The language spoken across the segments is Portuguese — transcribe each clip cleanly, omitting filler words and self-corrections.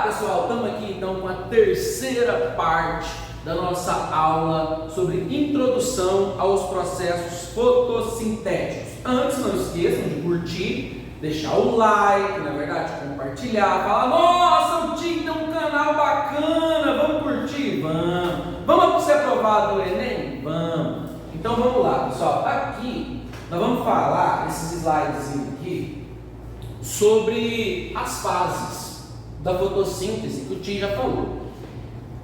pessoal, estamos aqui então com a terceira parte da nossa aula sobre introdução aos processos fotossintéticos. Antes, não esqueçam de curtir, deixar o like, na verdade, compartilhar, falar: nossa, o Tim tem um canal bacana, vamos curtir? Vamos ser aprovado no Enem? Vamos! Então vamos lá, pessoal, aqui nós vamos falar, esses slides aqui, sobre as fases da fotossíntese que o Tim já falou.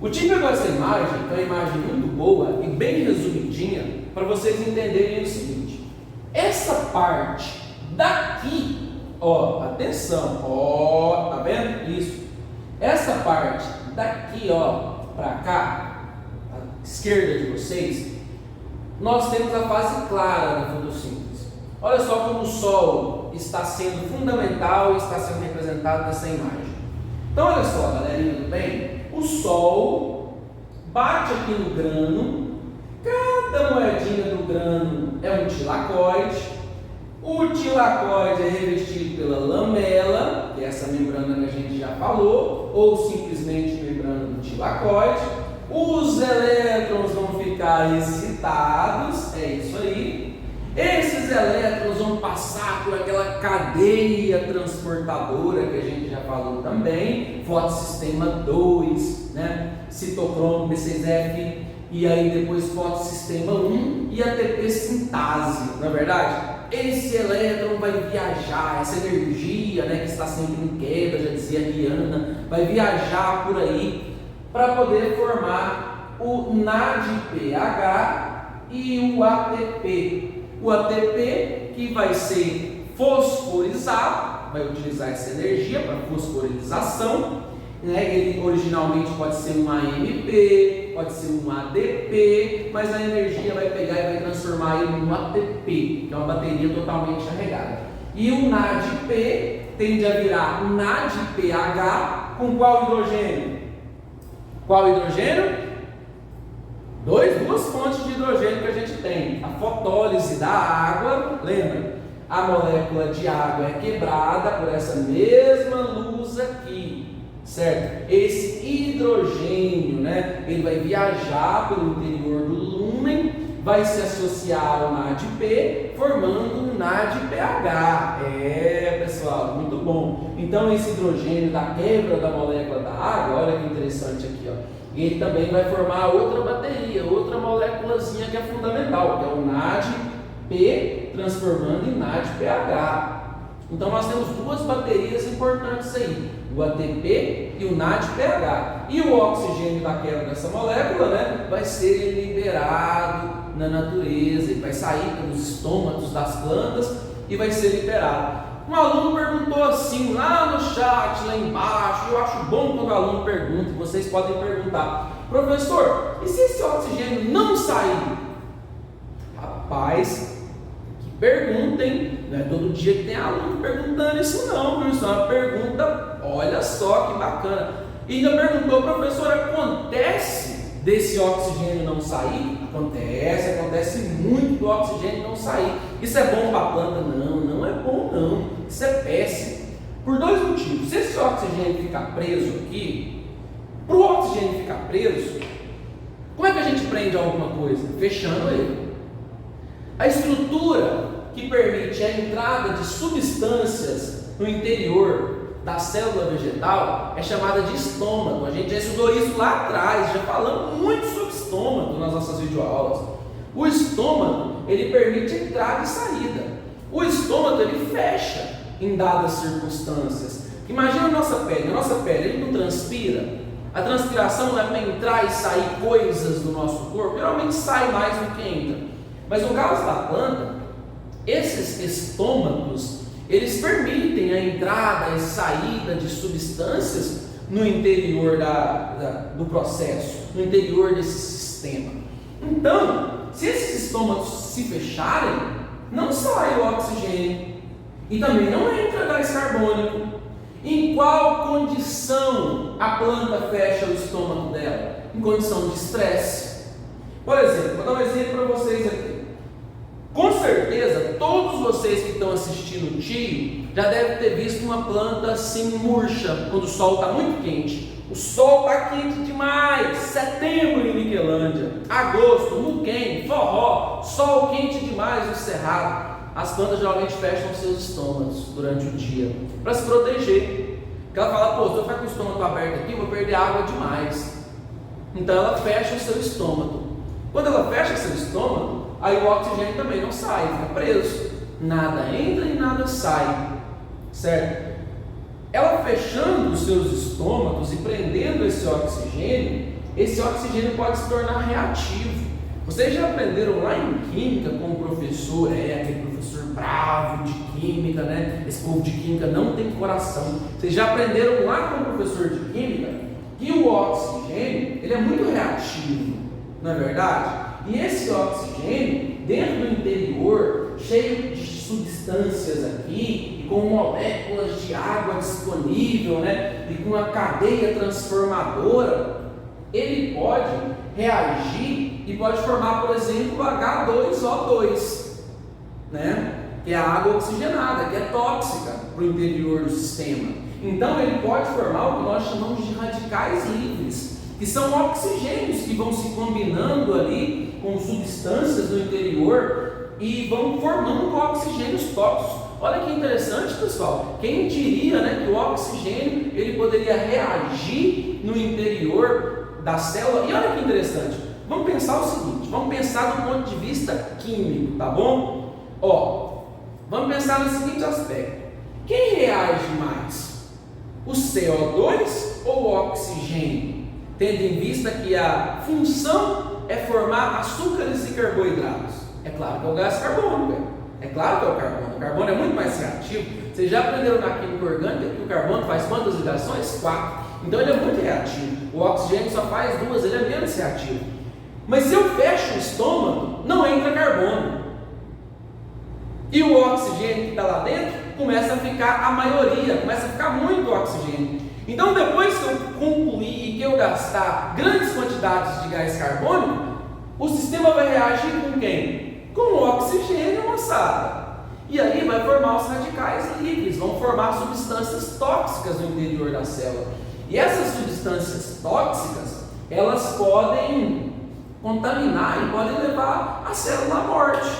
O Tim pegou essa imagem, que é uma imagem muito boa e bem resumidinha, para vocês entenderem o seguinte: essa parte daqui, ó, atenção, ó, tá vendo? Isso. Essa parte daqui, ó, para cá, à esquerda de vocês, nós temos a fase clara da fotossíntese. Olha só como o Sol está sendo fundamental e está sendo representado nessa imagem. Então, olha só, galerinha, tudo bem? O Sol bate aqui no grano, cada moedinha do grano é um tilacoide. O tilacoide é revestido pela lamela, que é essa membrana que a gente já falou, ou simplesmente membrana do tilacoide. Os elétrons vão ficar excitados, é isso aí. Esses elétrons vão passar por aquela cadeia transportadora que a gente já falou também, fotossistema 2, né? Citocromo B6F, e aí depois fotossistema 1 e ATP sintase, não é verdade? Esse elétron vai viajar, essa energia, né, que está sempre em queda, já dizia a Rihanna, vai viajar por aí para poder formar o NADPH e o ATP. O ATP que vai ser fosforizado, vai utilizar essa energia para fosforização, né? Ele originalmente pode ser um AMP, pode ser um ADP, mas a energia vai pegar e vai transformar ele num ATP, que é uma bateria totalmente carregada. E o NADP tende a virar NADPH com qual hidrogênio? Qual hidrogênio? Duas fontes de hidrogênio que a gente tem. A fotólise da água, lembra? A molécula de água é quebrada por essa mesma luz aqui, certo? Esse hidrogênio, né? Ele vai viajar pelo interior do lúmen, vai se associar ao NADP, formando um NADPH. Pessoal, muito bom. Então esse hidrogênio da quebra da molécula da água, olha que interessante aqui, ó. Ele também vai formar outra bateria, outra moléculazinha que é fundamental, que é o NADP, transformando em NADPH. Então nós temos duas baterias importantes aí, o ATP e o NADPH. E o oxigênio da quebra dessa molécula, né, vai ser liberado na natureza, ele vai sair pelos estômatos das plantas e vai ser liberado. Um aluno perguntou assim lá no chat, lá embaixo. Eu acho bom quando o aluno pergunta, vocês podem perguntar: professor, e se esse oxigênio não sair? Rapaz, que pergunta, hein? Não é todo dia que tem aluno perguntando isso não, viu? Isso é uma pergunta, olha só que bacana. E ainda perguntou: professor, acontece desse oxigênio não sair? Acontece muito do oxigênio não sair. Isso é bom para a planta? Não é bom não. Isso é péssimo. Por dois motivos. Se esse oxigênio ficar preso aqui, para o oxigênio ficar preso, como é que a gente prende alguma coisa? Fechando ele. A estrutura que permite a entrada de substâncias no interior da célula vegetal é chamada de estômago. A gente já estudou isso lá atrás, já falamos muito sobre estômago nas nossas videoaulas. O estômago, ele permite entrada e saída. O estômago, ele fecha em dadas circunstâncias. Imagina a nossa pele ele não transpira. A transpiração não é para entrar e sair coisas do nosso corpo, geralmente sai mais do que entra. Mas no caso da planta, esses estômagos, eles permitem a entrada e saída de substâncias no interior do processo, no interior desse sistema. Então, se esses estômagos se fecharem, não sai o oxigênio e também não entra gás carbônico. Em qual condição a planta fecha o estômago dela? Em condição de estresse. Por exemplo, vou dar um exemplo para vocês aqui. Com certeza, todos vocês que estão assistindo o tio já devem ter visto uma planta assim murcha quando o sol está muito quente. O sol está quente demais, setembro em Niquelândia, agosto, Muquem, Forró, sol quente demais no Cerrado. As plantas geralmente fecham seus estômagos durante o dia para se proteger. Porque ela fala, pô, se eu ficar com o estômago aberto aqui, eu vou perder água demais. Então ela fecha o seu estômago. Quando ela fecha seu estômago, aí o oxigênio também não sai, fica preso. Nada entra e nada sai, certo? Ela fechando os seus estômagos e prendendo esse oxigênio pode se tornar reativo. Vocês já aprenderam lá em Química com o professor, aquele professor bravo de Química, né? Esse povo de Química não tem coração. Vocês já aprenderam lá com o professor de Química que o oxigênio, ele é muito reativo, não é verdade? E esse oxigênio, dentro do interior, cheio de substâncias aqui, e com moléculas de água disponível, né? E com uma cadeia transformadora, ele pode reagir e pode formar, por exemplo, H2O2, né? Que é a água oxigenada, que é tóxica para o interior do sistema. Então ele pode formar o que nós chamamos de radicais livres, que são oxigênios que vão se combinando ali com substâncias no interior e vão formando oxigênios tóxicos. Olha que interessante, pessoal. Quem diria, né, que o oxigênio ele poderia reagir no interior da célula? E olha que interessante. Vamos pensar o seguinte, vamos pensar do ponto de vista químico, tá bom? Vamos pensar no seguinte aspecto. Quem reage mais? O CO2 ou o oxigênio? Tendo em vista que a função é formar açúcares e carboidratos. É claro que é o gás carbônico, é claro que é o carbono. O carbono é muito mais reativo. Vocês já aprenderam na química orgânica que o carbono faz quantas ligações? 4. Então ele é muito reativo. O oxigênio só faz 2, ele é menos reativo. Mas se eu fecho o estômago, não entra carbono. E o oxigênio que está lá dentro começa a ficar a maioria, começa a ficar muito oxigênio. Então depois que eu concluir e que eu gastar grandes quantidades de gás carbônico, o sistema vai reagir com quem? Com o oxigênio, moçada. E aí vai formar os radicais livres, vão formar substâncias tóxicas no interior da célula. E essas substâncias tóxicas, elas podem contaminar e podem levar a célula à morte.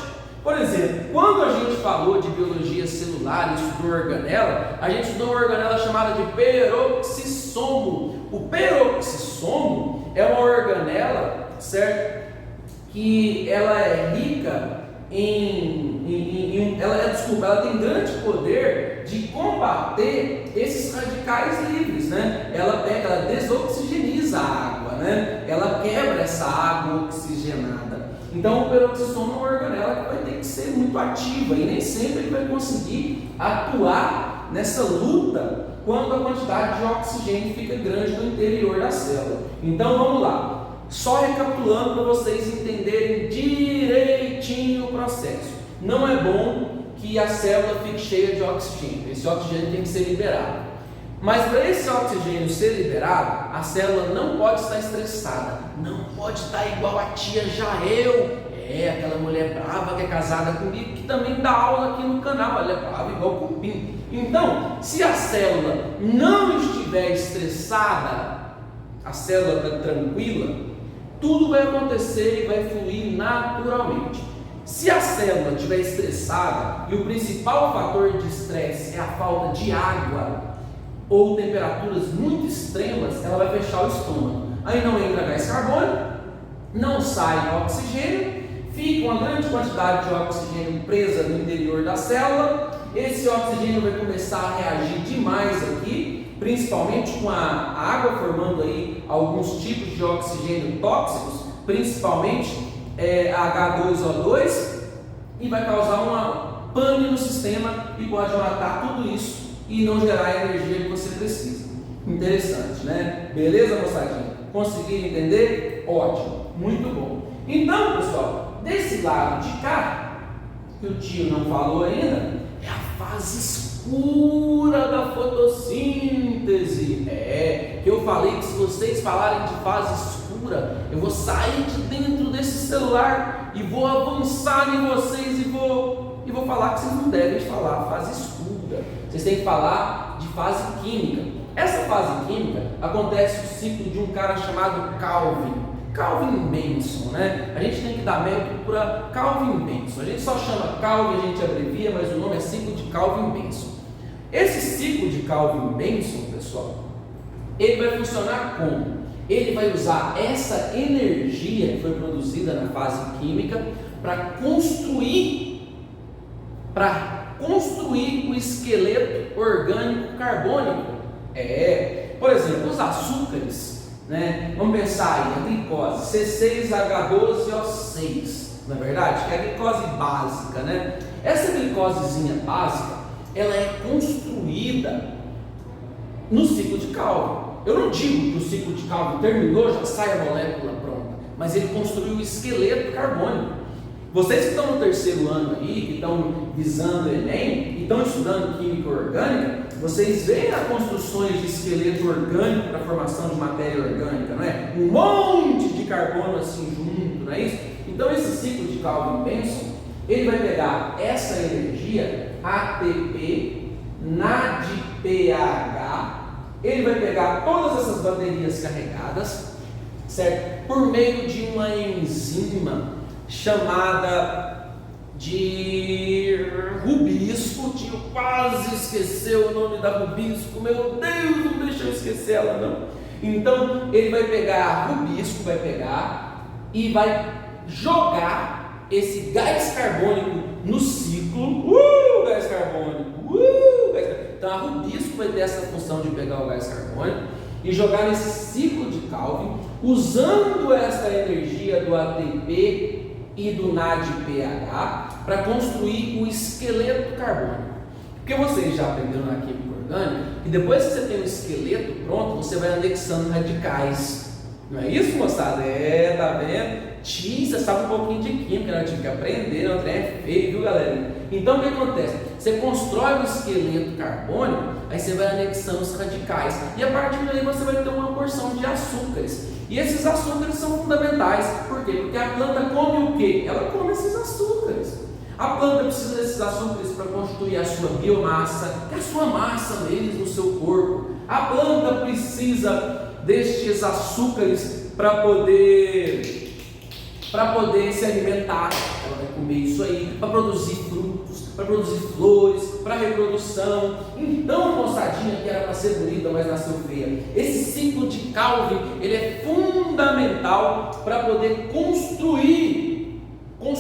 Por exemplo, quando a gente falou de biologia celular e estudou organela, a gente estudou uma organela chamada de peroxissomo. O peroxissomo é uma organela, certo? Que ela é rica ela tem grande poder de combater esses radicais livres, né? Ela desoxigeniza a água, né? Ela quebra essa água oxigenada. Então o peroxissomo é uma organela que vai ter que ser muito ativa e nem sempre ele vai conseguir atuar nessa luta quando a quantidade de oxigênio fica grande no interior da célula. Então vamos lá. Só recapitulando para vocês entenderem direitinho o processo. Não é bom que a célula fique cheia de oxigênio. Esse oxigênio tem que ser liberado. Mas para esse oxigênio ser liberado, a célula não pode estar estressada. Não pode estar igual a tia Jael. Aquela mulher brava que é casada comigo, que também dá aula aqui no canal. Ela é brava igual cupim. Então, se a célula não estiver estressada, a célula está tranquila, tudo vai acontecer e vai fluir naturalmente. Se a célula estiver estressada e o principal fator de estresse é a falta de água ou temperaturas muito extremas, ela vai fechar o estômago. Aí não entra gás carbônico, não sai oxigênio, fica uma grande quantidade de oxigênio presa no interior da célula. Esse oxigênio vai começar a reagir demais aqui, principalmente com a água, formando aí alguns tipos de oxigênio tóxicos, principalmente H2O2, e vai causar uma pane no sistema e pode matar tudo isso e não gerar a energia que você precisa. Interessante, né? Beleza, moçadinha? Conseguiram entender? Ótimo, muito bom. Então, pessoal, desse lado de cá, que o tio não falou ainda, é a fase escura da fotossíntese. Que eu falei que se vocês falarem de fase escura escura. Eu vou sair de dentro desse celular e vou avançar em vocês e vou falar que vocês não devem falar fase escura. Vocês têm que falar de fase química. Essa fase química acontece no ciclo de um cara chamado Calvin Benson, né? A gente tem que dar mérito para Calvin Benson. A gente só chama Calvin, a gente abrevia, mas o nome é ciclo de Calvin Benson. Esse ciclo de Calvin Benson, pessoal, ele vai funcionar como? Ele vai usar essa energia que foi produzida na fase química para construir o esqueleto orgânico carbônico. Por exemplo, os açúcares, né? Vamos pensar aí, a glicose, C6H12O6, não é verdade? Que é a glicose básica, né? Essa glicosezinha básica, ela é construída no ciclo de Calvin. Eu não digo que o ciclo de Calvin terminou, já sai a molécula pronta, mas ele construiu o esqueleto carbônico. Vocês que estão no terceiro ano aí, que estão visando o Enem, e estão estudando química orgânica, vocês veem as construções de esqueleto orgânico para a formação de matéria orgânica, não é? Um monte de carbono assim junto, não é isso? Então esse ciclo de Calvin Benson, ele vai pegar essa energia, ATP, NADPH, ele vai pegar todas essas baterias carregadas, certo? Por meio de uma enzima chamada de rubisco. Eu quase esqueci o nome da rubisco, meu Deus, não deixa eu esquecer ela não. Então ele vai pegar rubisco, e vai jogar esse gás carbônico no ciclo. Gás carbônico. Então a rubisco vai ter essa função de pegar o gás carbônico e jogar nesse ciclo de Calvin, usando essa energia do ATP e do NADPH para construir o esqueleto carbônico. Porque vocês já aprenderam na química orgânica que depois que você tem o esqueleto pronto, você vai anexando radicais. Não é isso, moçada? Tá vendo? Você sabe um pouquinho de química, né? Eu tive que aprender, o trem é feio, viu, galera? Então o que acontece? Você constrói o esqueleto carbônico, aí você vai anexando os radicais, e a partir daí você vai ter uma porção de açúcares. E esses açúcares são fundamentais. Por quê? Porque a planta come o quê? Ela come esses açúcares. A planta precisa desses açúcares para constituir a sua biomassa, que é a sua massa mesmo no seu corpo. A planta precisa destes açúcares para poder se alimentar. Ela vai comer isso aí, para produzir frutos, para produzir flores, para reprodução. Então, moçadinha que era para ser bonita, mas nasceu feia. Esse ciclo de Calvin, ele é fundamental para poder construir o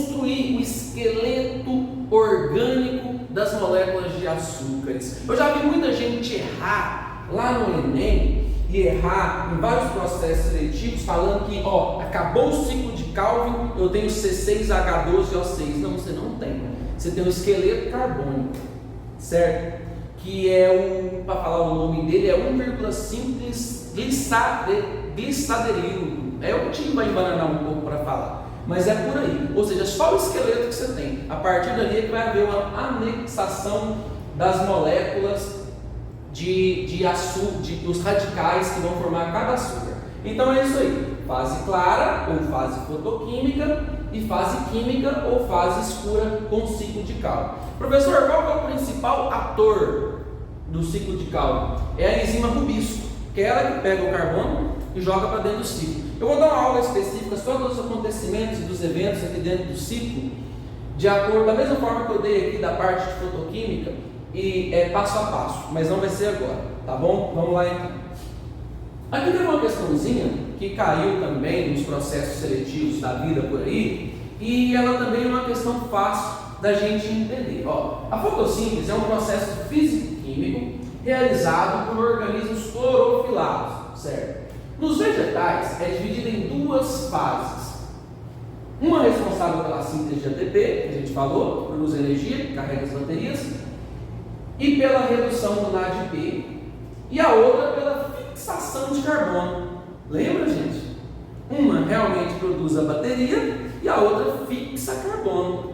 esqueleto orgânico das moléculas de açúcares. Eu já vi muita gente errar lá no Enem, e errar em vários processos seletivos, falando que acabou o ciclo de Calvin, eu tenho C6H12O6. Não, você não tem. Você tem um esqueleto carbônico, certo? Que é para falar o nome dele, é 1,5 glisaderilo. O time vai embananar um pouco para falar, mas é por aí. Ou seja, só o esqueleto que você tem. A partir dali é que vai haver uma anexação das moléculas dos radicais que vão formar cada açúcar. Então é isso aí, fase clara ou fase fotoquímica, e fase química ou fase escura com ciclo de Calvin. Professor, qual é o principal ator do ciclo de Calvin? É a enzima rubisco, que é ela que pega o carbono e joga para dentro do ciclo. Eu vou dar uma aula específica sobre os acontecimentos e dos eventos aqui dentro do ciclo, de acordo da mesma forma que eu dei aqui da parte de fotoquímica, e passo a passo, mas não vai ser agora, tá bom? Vamos lá então. Aqui tem uma questãozinha que caiu também nos processos seletivos da vida por aí, e ela também é uma questão fácil da gente entender. A fotossíntese é um processo físico-químico realizado por organismos clorofilados, certo? Nos vegetais é dividido em duas fases. Uma responsável pela síntese de ATP, que a gente falou, produz energia, carrega as baterias, e pela redução do NADP, e a outra pela fixação de carbono. Lembra, gente? Uma realmente produz a bateria e a outra fixa carbono.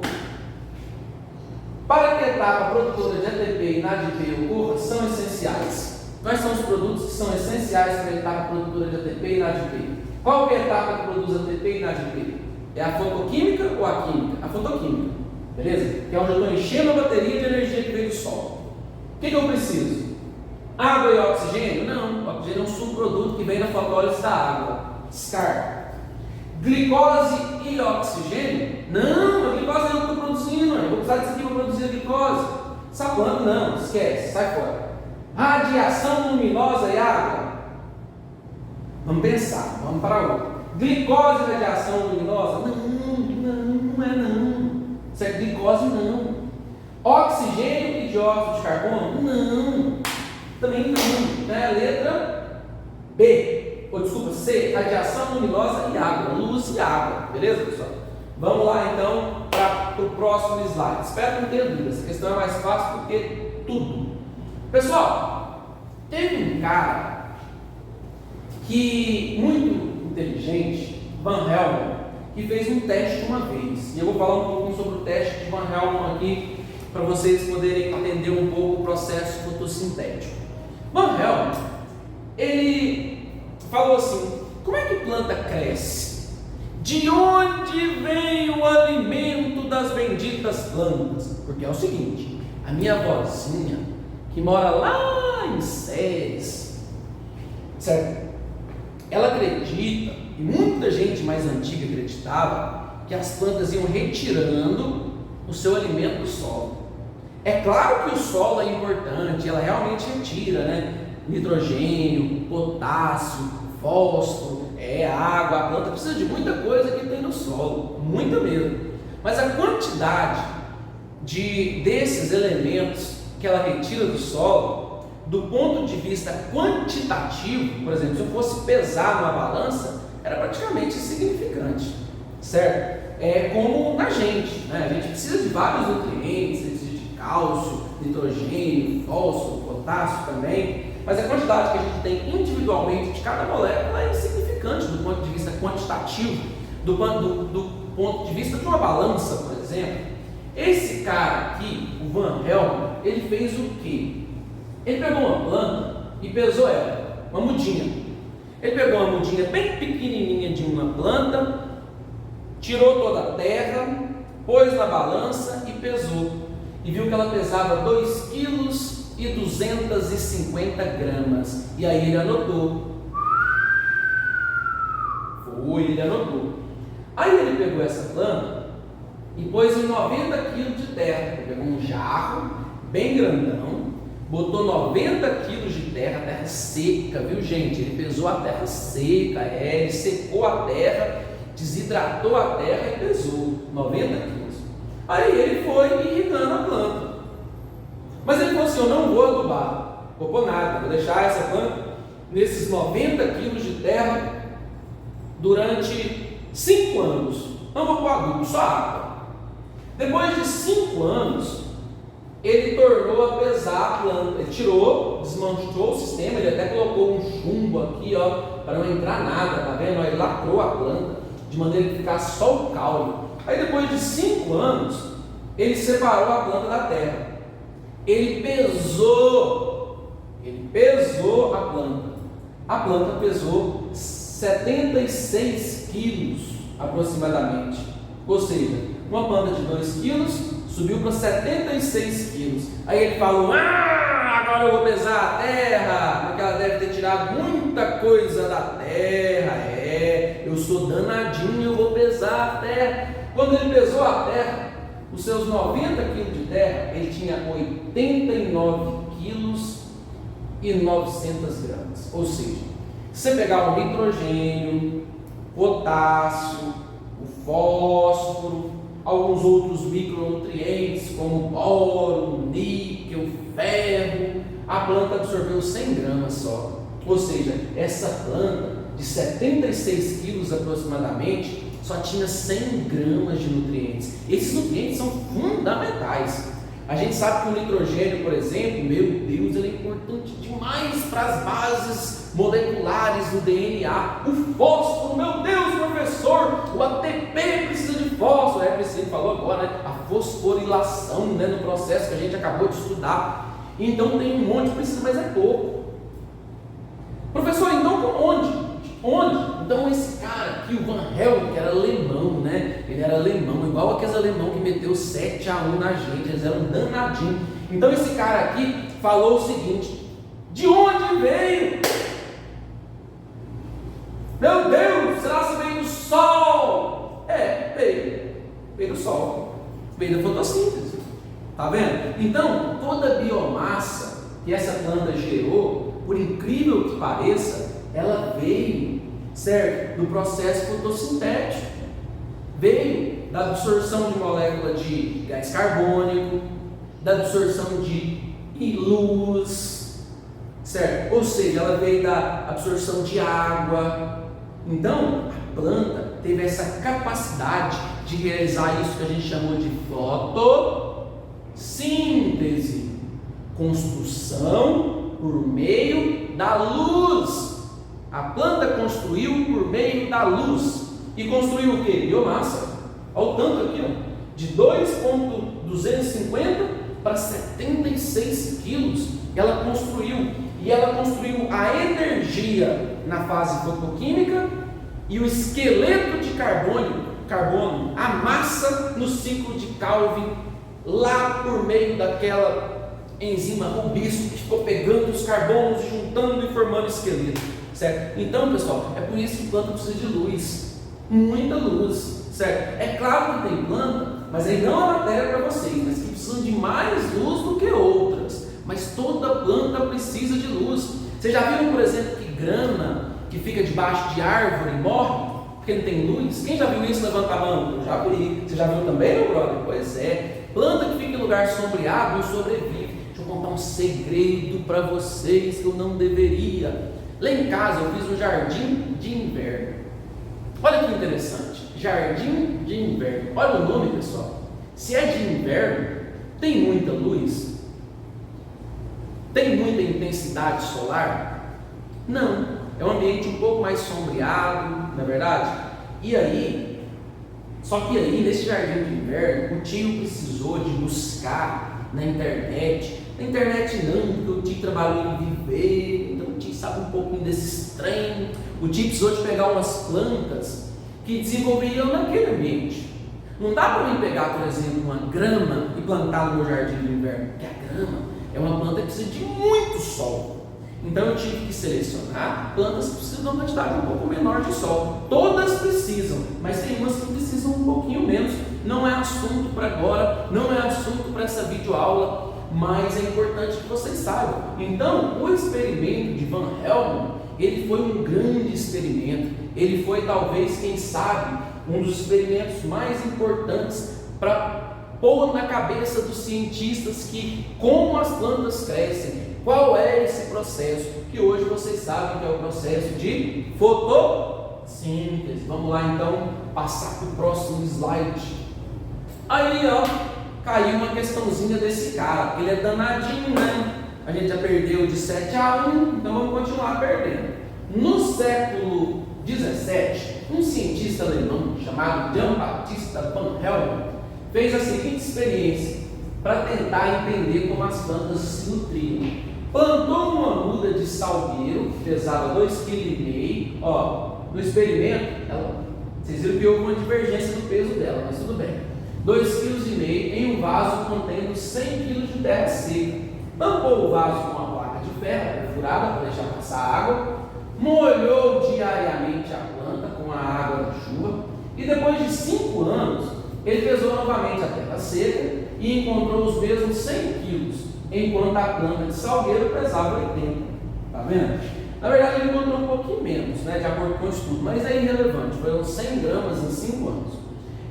Para que a etapa produtora de ATP e NADP ocorra, são essenciais. Quais são os produtos que são essenciais para a etapa produtora de ATP e NADP? Qual que é a etapa que produz ATP e ADP? É a fotoquímica ou a química? A fotoquímica, beleza? Que é onde eu estou enchendo a bateria de energia que veio do sol. O que eu preciso? Água e oxigênio? Não, o oxigênio é um subproduto que vem da fotólise da água. Descarta. Glicose e oxigênio? Não, a glicose eu não estou produzindo, eu vou precisar disso aqui para produzir a glicose. Essa planta não, esquece, sai fora. Radiação luminosa e água? Vamos pensar, vamos para outra. Glicose e radiação luminosa? Não é não. Isso é glicose não. Oxigênio e dióxido de carbono? Não, também não. Então é a letra B, ou desculpa, C, radiação luminosa e água, luz e água, beleza pessoal? Vamos lá então para o próximo slide. Espero que não tenha dúvida, essa questão é mais fácil do que tudo. Pessoal, teve um cara que muito inteligente, Van Helmont, que fez um teste uma vez. E eu vou falar um pouquinho sobre o teste de Van Helmont aqui, para vocês poderem entender um pouco o processo fotossintético. Van Helmont, ele falou assim: como é que planta cresce? De onde vem o alimento das benditas plantas? Porque é o seguinte, a minha avózinha, que mora lá em Séries, certo? Ela acredita, e muita gente mais antiga acreditava, que as plantas iam retirando o seu alimento do solo. É claro que o solo é importante, ela realmente retira, né? Nitrogênio, potássio, fósforo, água. A planta precisa de muita coisa que tem no solo, muita mesmo. Mas a quantidade desses elementos que ela retira do solo, do ponto de vista quantitativo, por exemplo, se eu fosse pesar numa balança, era praticamente insignificante, certo? É como na gente, né? A gente precisa de vários nutrientes, precisa de cálcio, nitrogênio, fósforo, potássio também, mas a quantidade que a gente tem individualmente de cada molécula é insignificante do ponto de vista quantitativo, do ponto de vista de uma balança, por exemplo. Esse cara aqui, o Van Helmont, ele fez o quê? Ele pegou uma planta e pesou ela, uma mudinha. Ele pegou uma mudinha bem pequenininha de uma planta, tirou toda a terra, pôs na balança e pesou. E viu que ela pesava 2,250 kg. E aí ele anotou. Ele anotou. Aí ele pegou essa planta e pôs em 90 kg de terra. Ele pegou um jarro bem grandão, botou 90 kg de terra seca, viu gente? Ele pesou a terra seca, ele secou a terra, desidratou a terra e pesou 90 kg. Aí ele foi irrigando a planta. Mas ele falou assim: eu não vou adubar, vou pôr nada, vou deixar essa planta nesses 90 kg de terra durante 5 anos. Não vou pôr adubo, só água. Depois de 5 anos, ele tornou a pesar a planta. Ele tirou, desmanchou o sistema, ele até colocou um chumbo aqui, ó, para não entrar nada, tá vendo? Ele lacrou a planta, de maneira que ficasse só o caule. Aí depois de 5 anos, ele separou a planta da terra. Ele pesou a planta. A planta pesou 76 quilos aproximadamente. Ou seja, uma planta de 2 quilos subiu para 76 quilos. Aí ele falou: agora eu vou pesar a terra, porque ela deve ter tirado muita coisa da terra. Eu sou danadinho, eu vou pesar a terra. Quando ele pesou a terra, os seus 90 quilos de terra, ele tinha 89 quilos e 900 gramas. Ou seja, se você pegar o nitrogênio, potássio, o fósforo, alguns outros micronutrientes como boro, níquel, ferro, a planta absorveu 100 gramas só. Ou seja, essa planta de 76 quilos aproximadamente só tinha 100 gramas de nutrientes. Esses nutrientes são fundamentais. A gente sabe que o nitrogênio, por exemplo, meu Deus, ele é importante demais para as bases moleculares do DNA. O fósforo, meu Deus, professor, o ATP precisa de fósforo. Precisa, falou agora, né? A fosforilação, né, no processo que a gente acabou de estudar. Então tem um monte, precisa, mas é pouco. Professor, então onde Onde? Então esse cara aqui, o Van Helmont, que era alemão, né? Ele era alemão, igual aqueles alemão que meteu 7-1 na gente, eles eram danadinhos. Então esse cara aqui falou o seguinte: de onde veio? Meu Deus, será que veio do Sol? Veio do Sol, veio da fotossíntese, tá vendo? Então toda a biomassa que essa planta gerou, por incrível que pareça, ela veio, certo, do processo fotossintético, veio da absorção de molécula de gás carbônico, da absorção de luz, certo? Ou seja, ela veio da absorção de água. Então, a planta teve essa capacidade de realizar isso que a gente chamou de fotossíntese, construção por meio da luz. A planta construiu por meio da luz. E construiu o que? Biomassa. Olha o tanto aqui, ó, de 2,250 para 76 quilos. Ela construiu. E ela construiu a energia na fase fotoquímica e o esqueleto de carbono, a massa no ciclo de Calvin, lá por meio daquela enzima rubisco que ficou pegando os carbonos, juntando e formando esqueleto. Certo? Então, pessoal, é por isso que planta precisa de luz, muita luz, certo? É claro que tem planta, mas aí não é matéria para vocês, mas que precisam de mais luz do que outras. Mas toda planta precisa de luz. Você já viu, por exemplo, que grama que fica debaixo de árvore morre porque não tem luz? Quem já viu isso? Levanta a mão. Eu já vi. Você já viu também, meu brother? Pois é. Planta que fica em lugar sombreado não sobrevive. Deixa eu contar um segredo para vocês que eu não deveria. Lá em casa eu fiz um jardim de inverno. Olha que interessante, jardim de inverno. Olha o nome, pessoal. Se é de inverno, tem muita luz? Tem muita intensidade solar? Não, é um ambiente um pouco mais sombreado, não é verdade? E aí, só que aí nesse jardim de inverno, o tio precisou de buscar na internet não, porque o tio trabalhou em viver, então o tio sabe um pouquinho desses trem. O tio precisou de pegar umas plantas que desenvolveriam naquele ambiente. Não dá para mim pegar, por exemplo, uma grama e plantar no meu jardim de inverno, porque a grama é uma planta que precisa de muito sol. Então eu tive que selecionar plantas que precisam de uma quantidade um pouco menor de sol. Todas precisam, mas tem umas que precisam um pouquinho menos. Não é assunto para agora, não é assunto para essa videoaula, mas é importante que vocês saibam. Então, o experimento de Van Helmont, ele foi um grande experimento. Ele foi, talvez, quem sabe, um dos experimentos mais importantes para pôr na cabeça dos cientistas que como as plantas crescem, qual é esse processo, que hoje vocês sabem que é o processo de fotossíntese. Vamos lá então, passar para o próximo slide. Aí ó, caiu uma questãozinha desse cara, porque ele é danadinho, né? A gente já perdeu de 7-1, então vamos continuar perdendo. No século 17, um cientista alemão chamado Jean-Baptiste Van Helmont fez a seguinte experiência para tentar entender como as plantas se nutriam. Plantou uma muda de salgueiro que pesava 2,5 kg. Ó, no experimento, vocês viram que houve uma divergência no peso dela, mas tudo bem. 2,5 kg em um vaso contendo 100 kg de terra seca. Tampou o vaso com uma placa de ferro perfurada para deixar passar água. Molhou diariamente a planta com a água da chuva. E depois de 5 anos, ele pesou novamente a terra seca e encontrou os mesmos 100 quilos, enquanto a planta de salgueiro pesava 80. Tá vendo? Na verdade, ele encontrou um pouquinho menos, né, de acordo com o estudo, mas é irrelevante. Foram 100 gramas em 5 anos.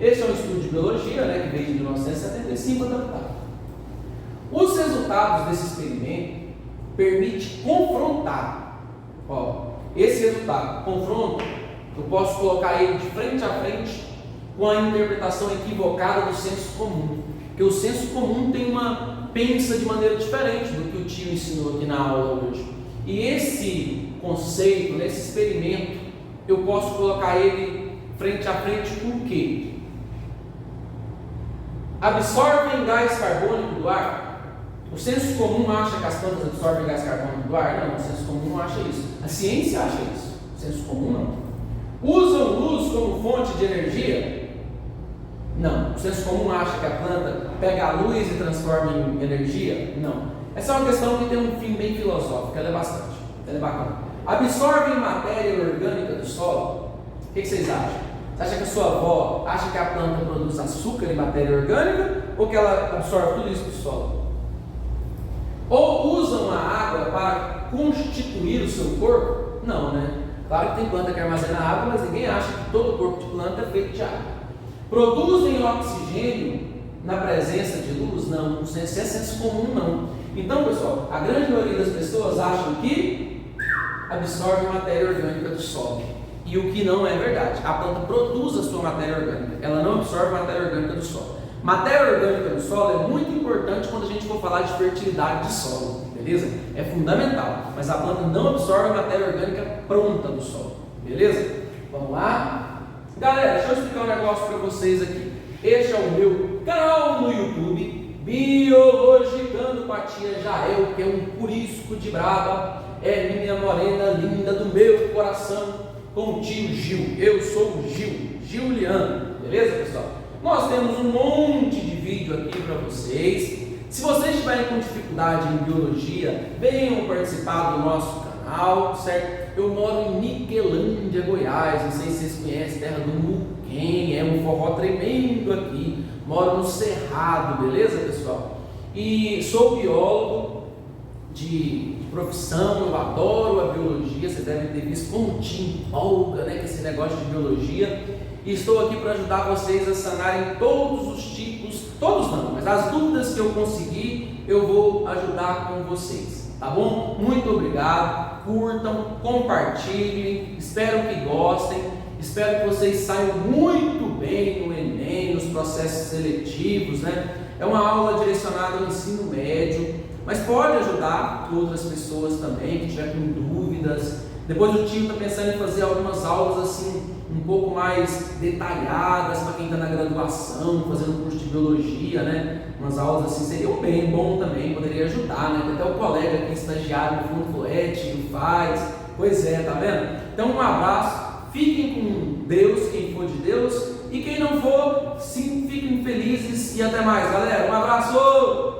Esse é um estudo de biologia, né, que veio de 1975 adaptado. Os resultados desse experimento permitem confrontar. Ó, esse resultado, confronto, eu posso colocar ele de frente a frente com a interpretação equivocada do senso comum. Porque o senso comum pensa de maneira diferente do que o tio ensinou aqui na aula hoje. E esse conceito, esse experimento, eu posso colocar ele frente a frente com o quê? Absorvem gás carbônico do ar? O senso comum acha que as plantas absorvem gás carbônico do ar? Não, o senso comum não acha isso. A ciência acha isso. Senso comum não. Usam luz como fonte de energia? Não. O senso comum acha que a planta pega a luz e transforma em energia? Não. Essa é uma questão que tem um fim bem filosófico, ela é bastante, ela é bacana. Absorvem matéria orgânica do solo? O que vocês acham? Você acha que a sua avó acha que a planta produz açúcar e matéria orgânica? Ou que ela absorve tudo isso do solo? Ou usam a água para constituir o seu corpo? Não, né? Claro que tem planta que armazena água, mas ninguém acha que todo o corpo de planta é feito de água. Produzem oxigênio na presença de luz? Não. Isso é senso comum, não. Então, pessoal, a grande maioria das pessoas acham que absorve matéria orgânica do solo. E o que não é verdade. A planta produz a sua matéria orgânica. Ela não absorve matéria orgânica do solo. Matéria orgânica do solo é muito importante quando a gente for falar de fertilidade de solo. Beleza? É fundamental. Mas a planta não absorve a matéria orgânica pronta do solo. Beleza? Vamos lá? Galera, deixa eu explicar um negócio para vocês aqui. Este é o meu canal no YouTube, Biologicando com a tia Jael, que é um curisco de braba, é minha morena linda do meu coração, com o tio Gil. Eu sou o Gil, Giuliano, beleza, pessoal? Nós temos um monte de vídeo aqui para vocês. Se vocês estiverem com dificuldade em biologia, venham participar do nosso canal, certo? Eu moro em Niquelândia, Goiás, não sei se vocês conhecem, terra do Muquem, é um forró tremendo aqui. Moro no Cerrado, beleza, pessoal? E sou biólogo de profissão, eu adoro a biologia, vocês devem ter visto como te empolga, né, com esse negócio de biologia. E estou aqui para ajudar vocês a sanarem todos os tipos, todos não, mas as dúvidas que eu conseguir, eu vou ajudar com vocês, tá bom? Muito obrigado, curtam, compartilhem, espero que gostem, espero que vocês saiam muito bem no Enem, nos processos seletivos, né? É uma aula direcionada ao ensino médio, mas pode ajudar outras pessoas também que tiver com dúvidas. Depois o tio está pensando em fazer algumas aulas assim um pouco mais detalhadas para quem está na graduação, fazendo curso de biologia, né? Umas aulas assim seriam bem bom também, poderia ajudar, né? Tem até o colega aqui, estagiário no fundo, falou, tio, faz. Pois é, tá vendo? Então um abraço, fiquem com Deus, quem for de Deus, e quem não for, sim, fiquem felizes e até mais, galera. Um abraço!